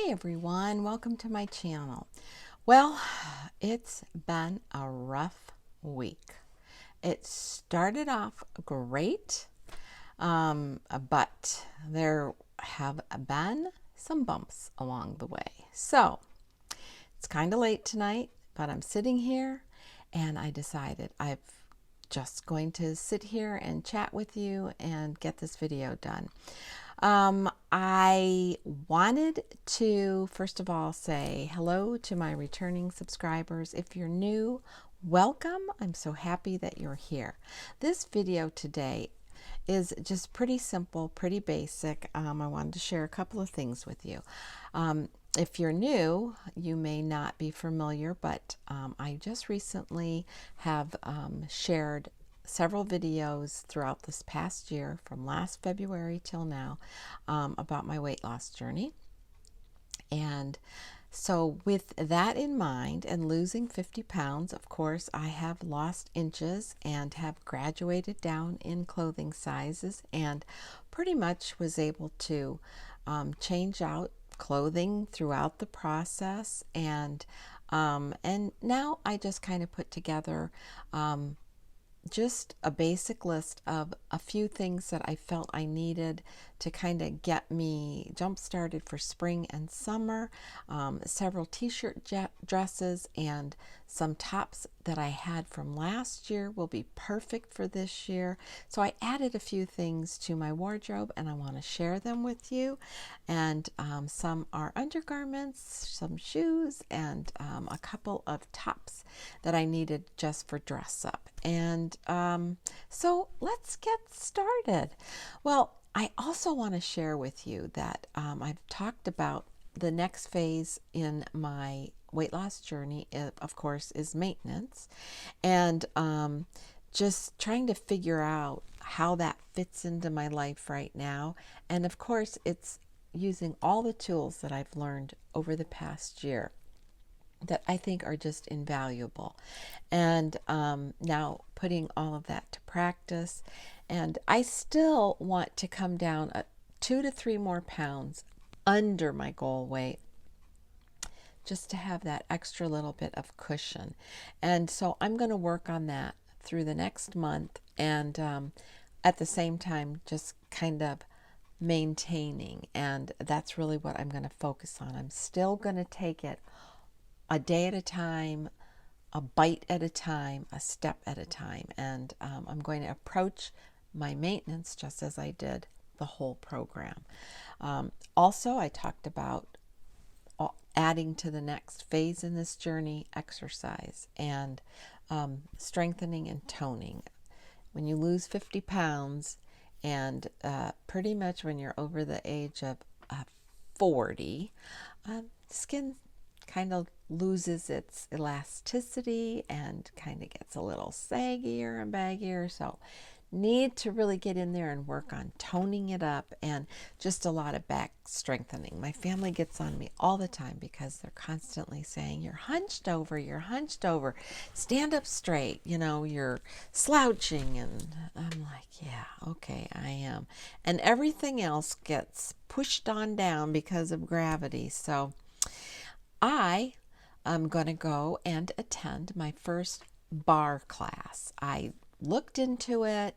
Hi everyone, welcome to my channel. Well, it's been a rough week. It started off great, but there have been some bumps along the way. So it's kind of late tonight, but I'm sitting here and I decided I'm just going to sit here and chat with you and get this video done. I wanted to, first of all, say hello to my returning subscribers. If you're new, welcome. I'm so happy that you're here. This video today is just pretty simple, pretty basic. I wanted to share a couple of things with you. If you're new, you may not be familiar, but I just recently have shared several videos throughout this past year, from last February till now, about my weight loss journey. And so with that in mind and losing 50 pounds, of course, I have lost inches and have graduated down in clothing sizes and pretty much was able to change out clothing throughout the process. And now I just kind of put together just a basic list of a few things that I felt I needed to kind of get me jump started for spring and summer. Several t-shirt dresses and some tops that I had from last year will be perfect for this year. So I added a few things to my wardrobe and I want to share them with you. And some are undergarments, some shoes, and a couple of tops that I needed just for dress up. And so let's get started. Well, I also want to share with you that I've talked about the next phase in my weight loss journey, of course, is maintenance. And just trying to figure out how that fits into my life right now. And of course, it's using all the tools that I've learned over the past year that I think are just invaluable. And now putting all of that to practice. And I still want to come down 2 to 3 more pounds under my goal weight, just to have that extra little bit of cushion. And so I'm going to work on that through the next month, and at the same time just kind of maintaining. And that's really what I'm going to focus on. I'm still going to take it a day at a time, a bite at a time, a step at a time. And I'm going to approach my maintenance just as I did the whole program. Also, I talked about adding to the next phase in this journey, exercise and strengthening and toning. When you lose 50 pounds and pretty much when you're over the age of 40, skin kind of loses its elasticity and kind of gets a little saggier and baggier. So need to really get in there and work on toning it up, and just a lot of back strengthening. My family gets on me all the time because they're constantly saying, you're hunched over, stand up straight, you're slouching. And I'm like, yeah, okay, I am. And everything else gets pushed on down because of gravity. So I am going to go and attend my first bar class. I looked into it.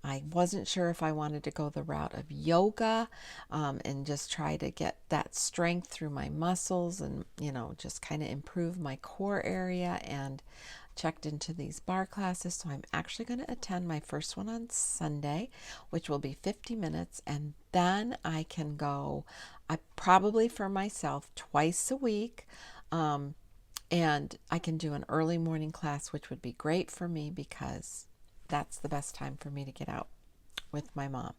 I wasn't sure if I wanted to go the route of yoga and just try to get that strength through my muscles and, just kind of improve my core area, and checked into these bar classes. So I'm actually going to attend my first one on Sunday, which will be 50 minutes. And then I can go probably for myself twice a week. And I can do an early morning class, which would be great for me because that's the best time for me to get out with my mom.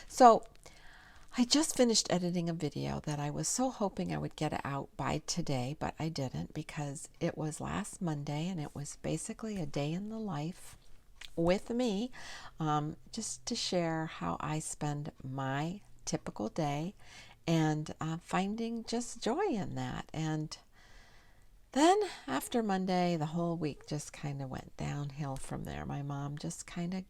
So I just finished editing a video that I was so hoping I would get out by today, but I didn't because it was last Monday and it was basically a day in the life with me, just to share how I spend my typical day and finding just joy in that. And Then after Monday, the whole week just kind of went downhill from there. My mom just kind of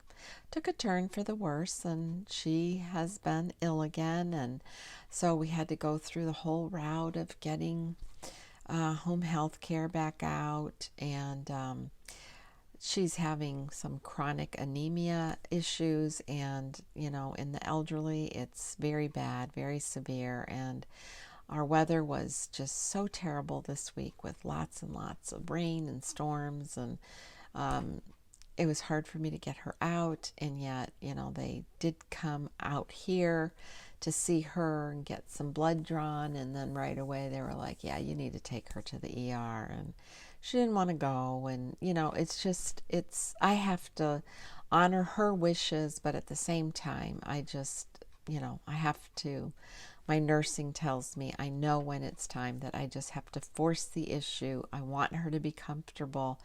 took a turn for the worse, and she has been ill again. And so we had to go through the whole route of getting home health care back out. And she's having some chronic anemia issues. And, in the elderly, it's very bad, very severe. And our weather was just so terrible this week with lots and lots of rain and storms, and it was hard for me to get her out. And yet, they did come out here to see her and get some blood drawn, and then right away they were like, yeah, you need to take her to the ER. And she didn't want to go. And I have to honor her wishes, but at the same time, I have to. My nursing tells me I know when it's time, that I just have to force the issue. I want her to be comfortable,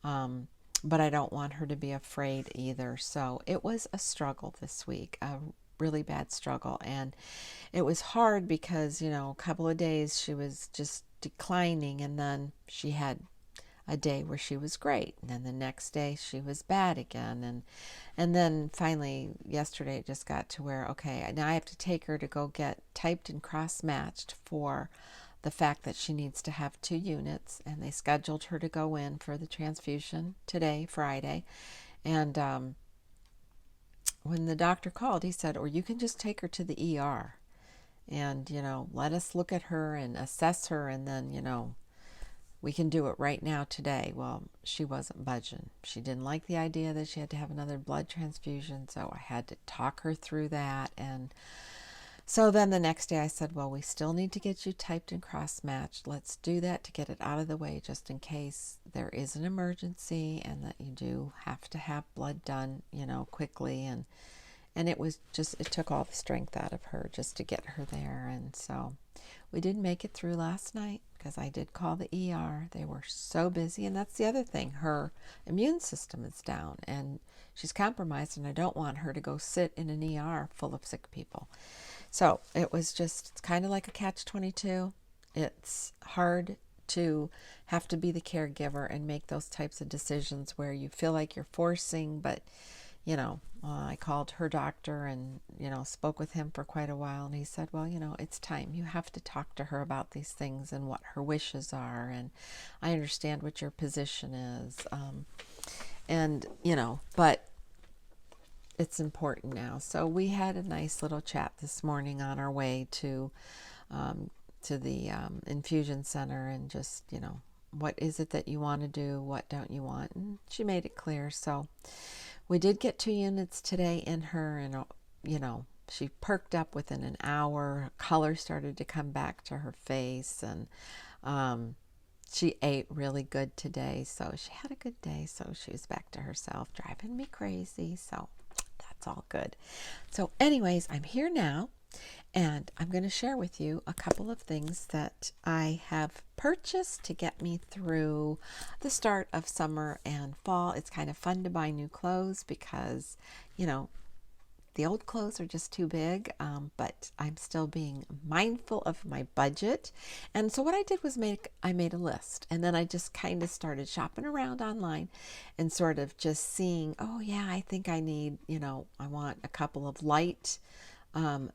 but I don't want her to be afraid either. So it was a struggle this week, a really bad struggle. And it was hard because, a couple of days she was just declining, and then she had a day where she was great, and then the next day she was bad again. And then finally yesterday it just got to where, okay, now I have to take her to go get typed and cross-matched for the fact that she needs to have 2 units. And they scheduled her to go in for the transfusion today, Friday. And when the doctor called, he said, or you can just take her to the ER and, let us look at her and assess her, and then, we can do it right now today. Well, she wasn't budging. She didn't like the idea that she had to have another blood transfusion, so I had to talk her through that. And so then the next day I said, well, we still need to get you typed and cross-matched. Let's do that to get it out of the way, just in case there is an emergency and that you do have to have blood done, quickly. And it was just, it took all the strength out of her just to get her there. And so we did make it through last night, because I did call the ER. They were so busy. And that's the other thing. Her immune system is down and she's compromised, and I don't want her to go sit in an ER full of sick people. So it was just, it's kind of like a catch-22. It's hard to have to be the caregiver and make those types of decisions where you feel like you're forcing, but I called her doctor and, spoke with him for quite a while. And he said, well, it's time. You have to talk to her about these things and what her wishes are. And I understand what your position is. But it's important now. So we had a nice little chat this morning on our way to the infusion center, and just, what is it that you want to do? What don't you want? And she made it clear. So we did get 2 units today in her, and, she perked up within an hour. Color started to come back to her face, and she ate really good today. So she had a good day. So she was back to herself, driving me crazy. So that's all good. So anyways, I'm here now, and I'm going to share with you a couple of things that I have purchased to get me through the start of summer and fall. It's kind of fun to buy new clothes because, the old clothes are just too big, but I'm still being mindful of my budget. And so what I did was I made a list, and then I just kind of started shopping around online and sort of just seeing, oh yeah, I think I need, I want a couple of light,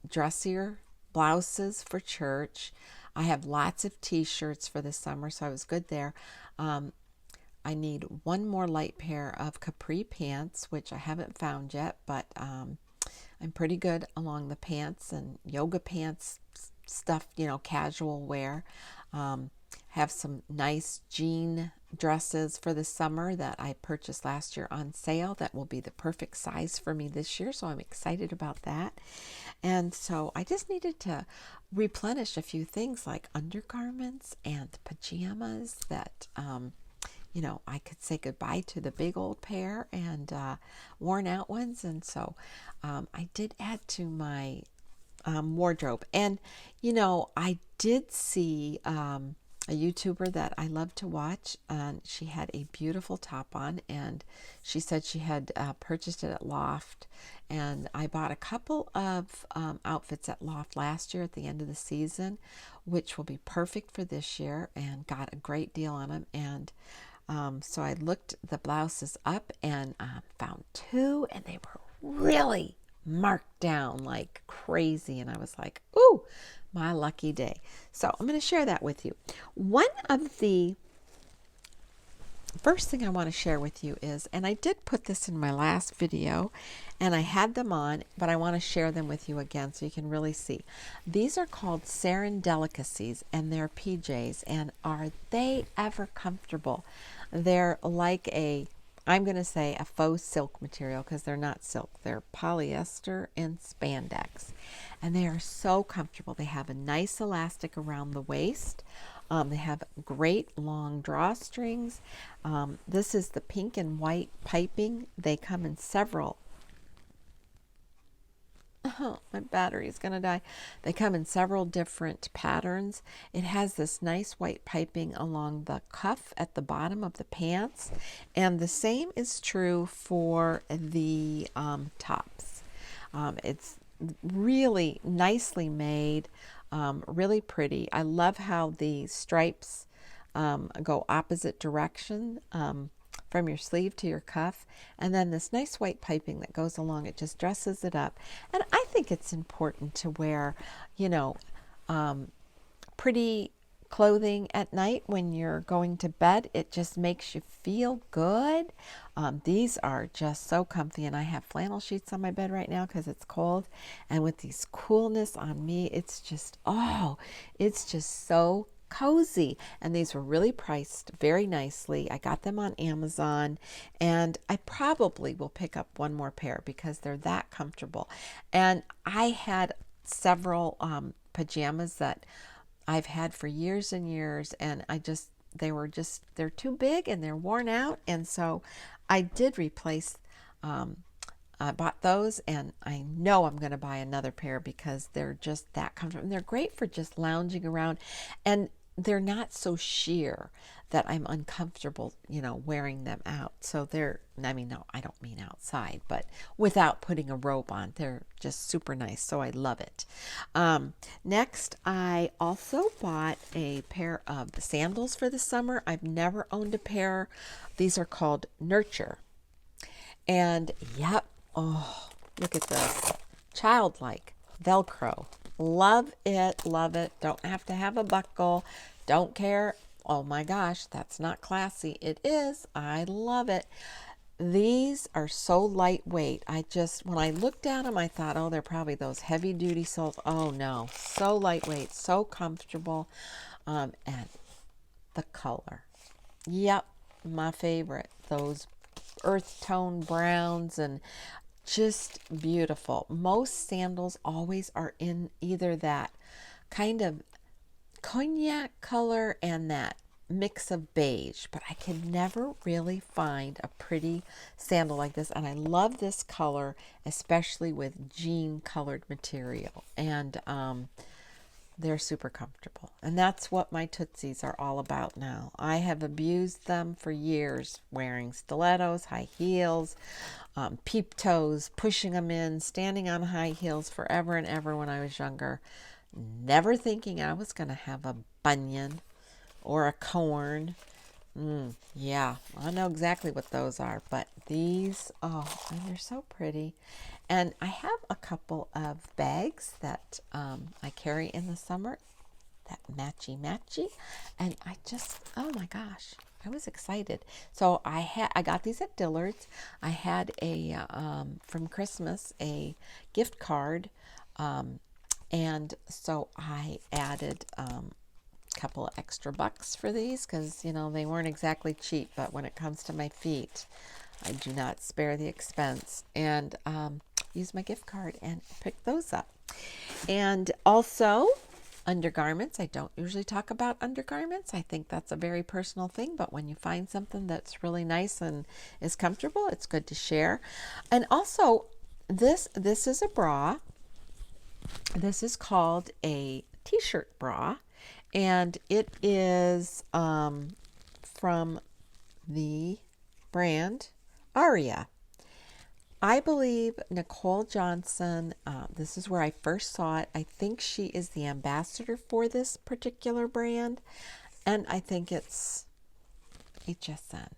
dressier blouses for church. I have lots of t-shirts for the summer, so I was good there. I need one more light pair of capri pants, which I haven't found yet, but I'm pretty good along the pants and yoga pants stuff, casual wear. Have some nice jean dresses for the summer that I purchased last year on sale that will be the perfect size for me this year, so I'm excited about that. And so I just needed to replenish a few things like undergarments and pajamas that I could say goodbye to the big old pair and worn out ones. And so I did add to my wardrobe. And, I did see a YouTuber that I love to watch, and she had a beautiful top on, and she said she had purchased it at Loft, and I bought a couple of outfits at Loft last year at the end of the season, which will be perfect for this year, and got a great deal on them. And so I looked the blouses up and found two, and they were really marked down like crazy, and I was like, ooh, my lucky day. So I'm going to share that with you. One of the first thing I want to share with you is, and I did put this in my last video and I had them on, but I want to share them with you again so you can really see. These are called Serendelicacies, and they're PJs, and are they ever comfortable? They're like a, I'm going to say a faux silk material, because they're not silk. They're polyester and spandex. And they are so comfortable. They have a nice elastic around the waist. They have great long drawstrings. This is the pink and white piping. They come in several. Oh, my battery is going to die. They come in several different patterns. It has this nice white piping along the cuff at the bottom of the pants. And the same is true for the tops. It's really nicely made, really pretty. I love how the stripes go opposite direction from your sleeve to your cuff, and then this nice white piping that goes along it just dresses it up. And I think it's important to wear, you know, pretty clothing at night when you're going to bed. It just makes you feel good. These are just so comfy, and I have flannel sheets on my bed right now because it's cold, and with these coolness on me, it's just, oh, it's just so cozy. And these were really priced very nicely. I got them on Amazon, and I probably will pick up one more pair because they're that comfortable. And I had several pajamas that I've had for years and years, and they're too big and they're worn out, and so I did replace, I bought those, and I know I'm going to buy another pair because they're just that comfortable, and they're great for just lounging around, and they're not so sheer that I'm uncomfortable, you know, wearing them out. So they're, I mean, no, I don't mean outside, but without putting a robe on. They're just super nice, so I love it. Next, I also bought a pair of sandals for the summer. I've never owned a pair. These are called Nurture. And yep, oh, look at this. Childlike Velcro. Love it, love it. Don't have to have a buckle. Don't care. Oh my gosh, that's not classy. It is. I love it. These are so lightweight. When I looked at them, I thought, oh, they're probably those heavy duty soles. Oh no, so lightweight, so comfortable. And the color. Yep, my favorite. Those earth tone browns, and just beautiful. Most sandals always are in either that kind of cognac color and that mix of beige, but I can never really find a pretty sandal like this. And I love this color, especially with jean colored material, and they're super comfortable. And that's what my Tootsies are all about now. I have abused them for years, wearing stilettos, high heels, peep toes, pushing them in, standing on high heels forever and ever when I was younger, never thinking I was going to have a bunion or a corn. Yeah, I know exactly what those are, but these, oh, and they're so pretty. And I have a couple of bags that I carry in the summer, that matchy, and I just, oh my gosh, I was excited. So I got these at Dillard's. I had a from Christmas a gift card, and so I added couple of extra bucks for these because, you know, they weren't exactly cheap, but when it comes to my feet, I do not spare the expense, and use my gift card and pick those up. And also undergarments. I don't usually talk about undergarments. I think that's a very personal thing, but when you find something that's really nice and is comfortable, it's good to share. And also this is a bra. This is called a t-shirt bra. And it is from the brand Aria. I believe Nicole Johnson, this is where I first saw it. I think she is the ambassador for this particular brand, and I think it's HSN.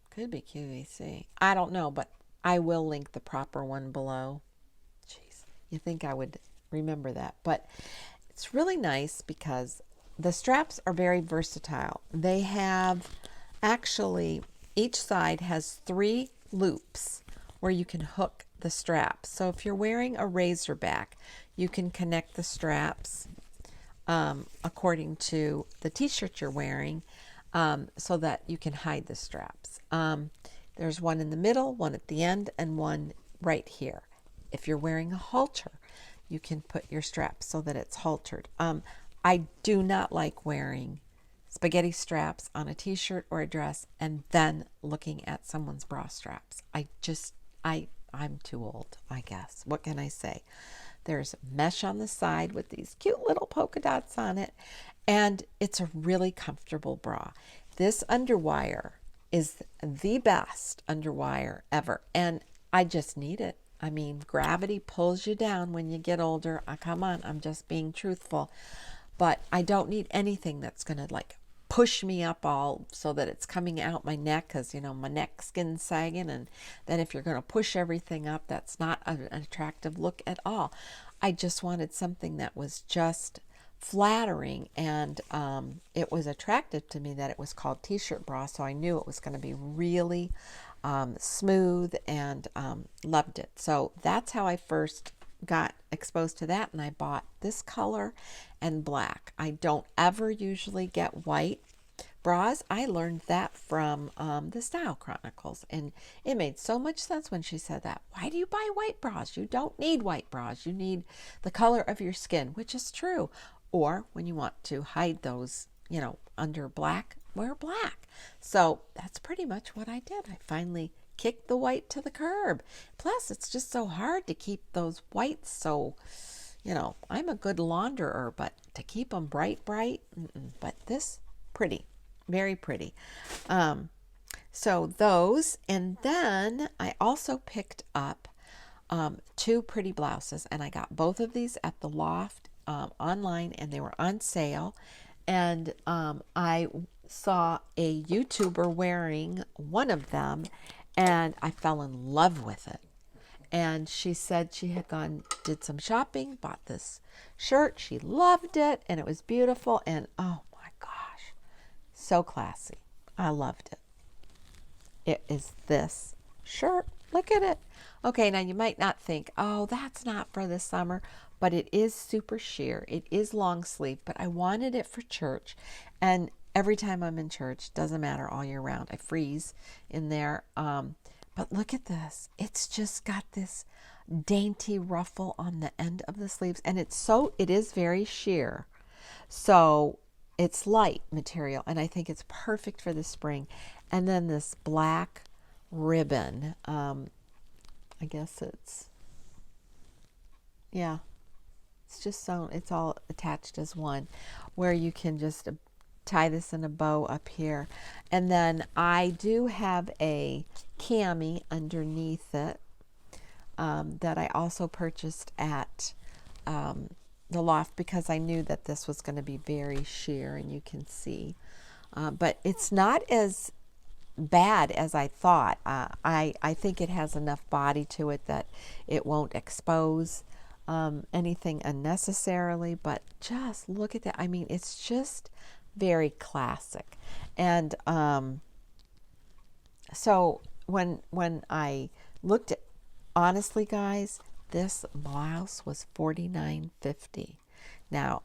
Could be QVC. I don't know, but I will link the proper one below. Jeez, you think I would remember that, but it's really nice because the straps are very versatile. They have actually, each side has 3 loops where you can hook the straps. So if you're wearing a razorback, you can connect the straps according to the t-shirt you're wearing, so that you can hide the straps. There's one in the middle, one at the end, and one right here. If you're wearing a halter, you can put your straps so that it's haltered. I do not like wearing spaghetti straps on a t-shirt or a dress and then looking at someone's bra straps. I'm too old, I guess. What can I say? There's mesh on the side with these cute little polka dots on it, and it's a really comfortable bra. This underwire is the best underwire ever, and I just need it. I mean, gravity pulls you down when you get older. Come on, I'm just being truthful. But I don't need anything that's going to like push me up all so that it's coming out my neck, because, you know, my neck skin's sagging. And then if you're going to push everything up, that's not an attractive look at all. I just wanted something that was just flattering, and it was attractive to me that it was called t-shirt bra, so I knew it was going to be really smooth, and loved it. So that's how I first got exposed to that, and I bought this color and black. I don't ever usually get white bras. I learned that from the Style Chronicles, and it made so much sense when she said that. Why do you buy white bras? You don't need white bras. You need the color of your skin, which is true. Or when you want to hide those, you know, under black, wear black. So that's pretty much what I did. I finally kicked the white to the curb. Plus, it's just so hard to keep those whites so, you know, I'm a good launderer, but to keep them bright, but this, pretty, very pretty. So those, and then I also picked up 2 pretty blouses, and I got both of these at the Loft online, and they were on sale. And I saw a YouTuber wearing one of them, and I fell in love with it. And she said she had did some shopping, bought this shirt. She loved it, and it was beautiful. And oh my gosh, so classy. I loved it. It is this shirt. Look at it. Okay, now you might not think, oh, that's not for the summer, but it is super sheer. It is long sleeve, but I wanted it for church. And every time I'm in church, doesn't matter, all year round, I freeze in there. But look at this. It's just got this dainty ruffle on the end of the sleeves, and it is very sheer. So it's light material, and I think it's perfect for the spring. And then this black ribbon, I guess it's just sewn, it's all attached as one, where you can just tie this in a bow up here. And then I do have a cami underneath it that I also purchased at the Loft, because I knew that this was going to be very sheer, and you can see. But it's not as bad as I thought. I think it has enough body to it that it won't expose anything unnecessarily, but just look at that. I mean, it's just very classic. And so when I looked at, honestly guys, this blouse was $49.50. Now,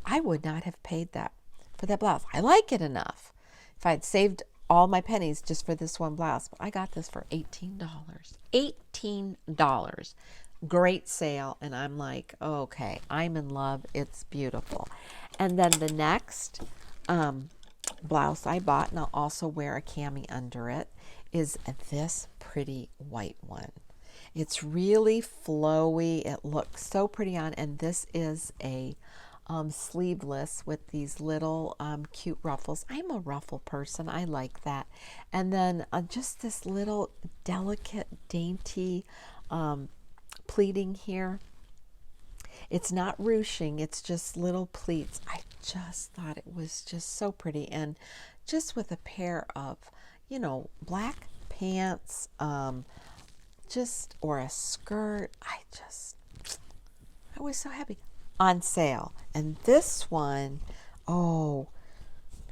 I would not have paid that for that blouse. I like it enough. If I had saved all my pennies just for this one blouse, but I got this for $18. $18. Great sale. And I'm like, okay, I'm in love. It's beautiful. And then the next blouse I bought, and I'll also wear a cami under it, is this pretty white one. It's really flowy. It looks so pretty on, and this is a sleeveless with these little cute ruffles. I'm a ruffle person. I like that. And then just this little delicate, dainty pleating here. It's not ruching, it's just little pleats. I just thought it was just so pretty. And just with a pair of, black pants, or a skirt, I was so happy. On sale. And this one, oh,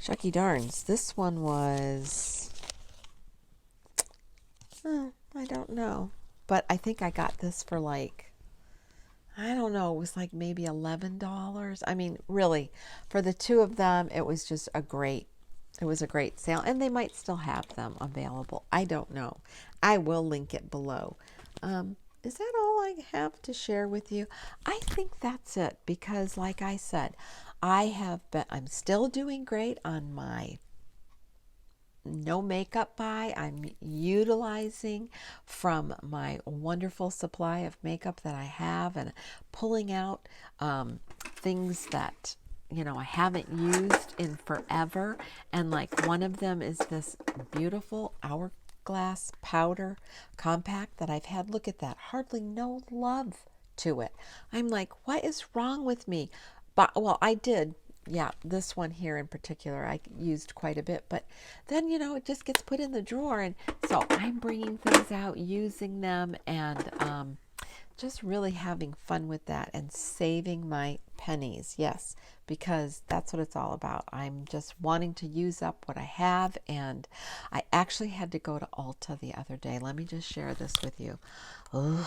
shucky darns, this one was, I don't know. But I think I got this for like, I don't know, it was like maybe $11. I mean, really, for the two of them, it was a great sale. And they might still have them available. I don't know. I will link it below. Is that all I have to share with you? I think that's it, because like I said, I'm still doing great on my no makeup buy. I'm utilizing from my wonderful supply of makeup that I have, and pulling out things that I haven't used in forever. And like one of them is this beautiful Hourglass powder compact that I've had. Look at that, hardly no love to it. I'm like, what is wrong with me? But well, I did. Yeah, this one here in particular I used quite a bit, but then it just gets put in the drawer. And so I'm bringing things out, using them, and just really having fun with that and saving my pennies. Yes, because that's what it's all about. I'm just wanting to use up what I have. And I actually had to go to Ulta the other day. Let me just share this with you. Ugh,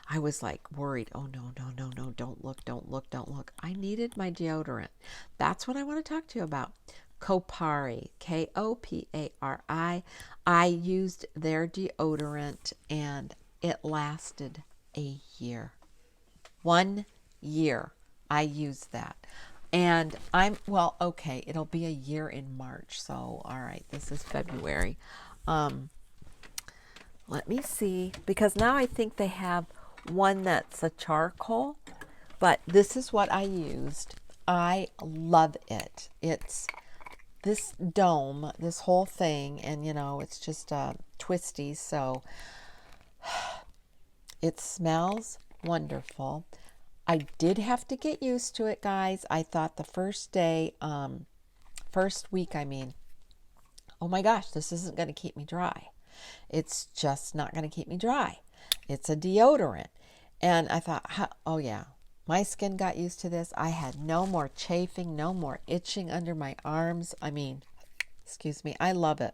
I was like worried. Oh, no, no, no, no. Don't look, don't look, don't look. I needed my deodorant. That's what I want to talk to you about. Kopari, Kopari. I used their deodorant and it lasted a year. 1 year I used that. And okay, it'll be a year in March. So, all right, this is February. Let me see, because now I think they have one that's a charcoal, but this is what I used. I love it. It's this dome, this whole thing, and it's just twisty, so it smells wonderful. I did have to get used to it, guys. I thought the first week, oh my gosh, this isn't going to keep me dry. It's just not going to keep me dry. It's a deodorant. And I thought, oh yeah, my skin got used to this. I had no more chafing, no more itching under my arms. Excuse me, I love it.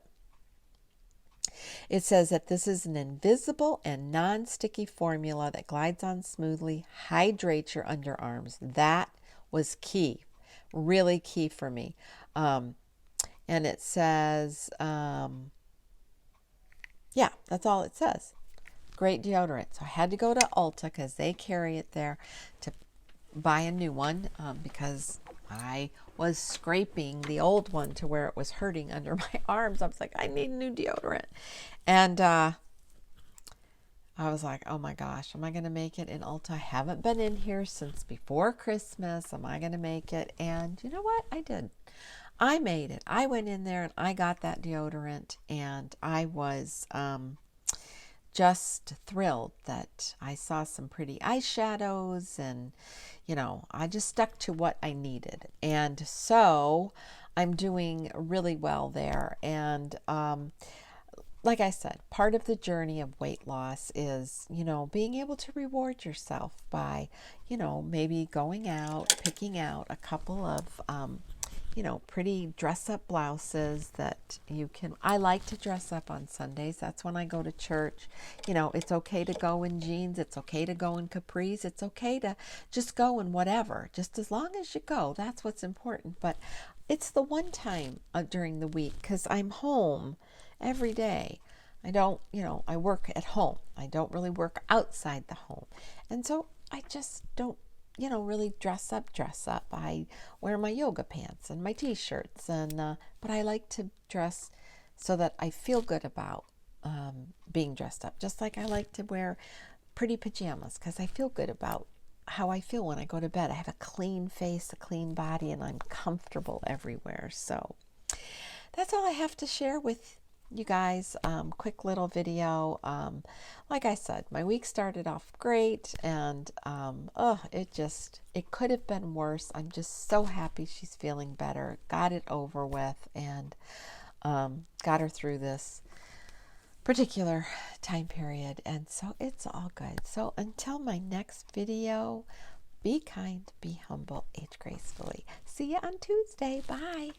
It says that this is an invisible and non-sticky formula that glides on smoothly, hydrates your underarms. That was key, really key for me. And it says, yeah, that's all it says. Great deodorant. So I had to go to Ulta because they carry it there to buy a new one, because I was scraping the old one to where it was hurting under my arms. I was like, I need a new deodorant. And I was like, oh my gosh, am I going to make it in Ulta? I haven't been in here since before Christmas. Am I going to make it? And you know what? I did. I made it. I went in there and I got that deodorant, and I was just thrilled that I saw some pretty eyeshadows, and I just stuck to what I needed. And so I'm doing really well there. And like I said, part of the journey of weight loss is, being able to reward yourself by, maybe going out, picking out a couple of pretty dress-up blouses that you can. I like to dress up on Sundays. That's when I go to church. It's okay to go in jeans. It's okay to go in capris. It's okay to just go in whatever. Just as long as you go, that's what's important. But it's the one time during the week, because I'm home every day. I don't, I work at home. I don't really work outside the home. And so I just don't really dress up. I wear my yoga pants and my t-shirts, and but I like to dress so that I feel good about being dressed up. Just like I like to wear pretty pajamas because I feel good about how I feel when I go to bed. I have a clean face, a clean body, and I'm comfortable everywhere. So that's all I have to share with you guys. Quick little video. Like I said, my week started off great, and it could have been worse. I'm just so happy she's feeling better, got it over with, and got her through this particular time period, and so it's all good. So until my next video, be kind, be humble, age gracefully. See you on Tuesday. Bye.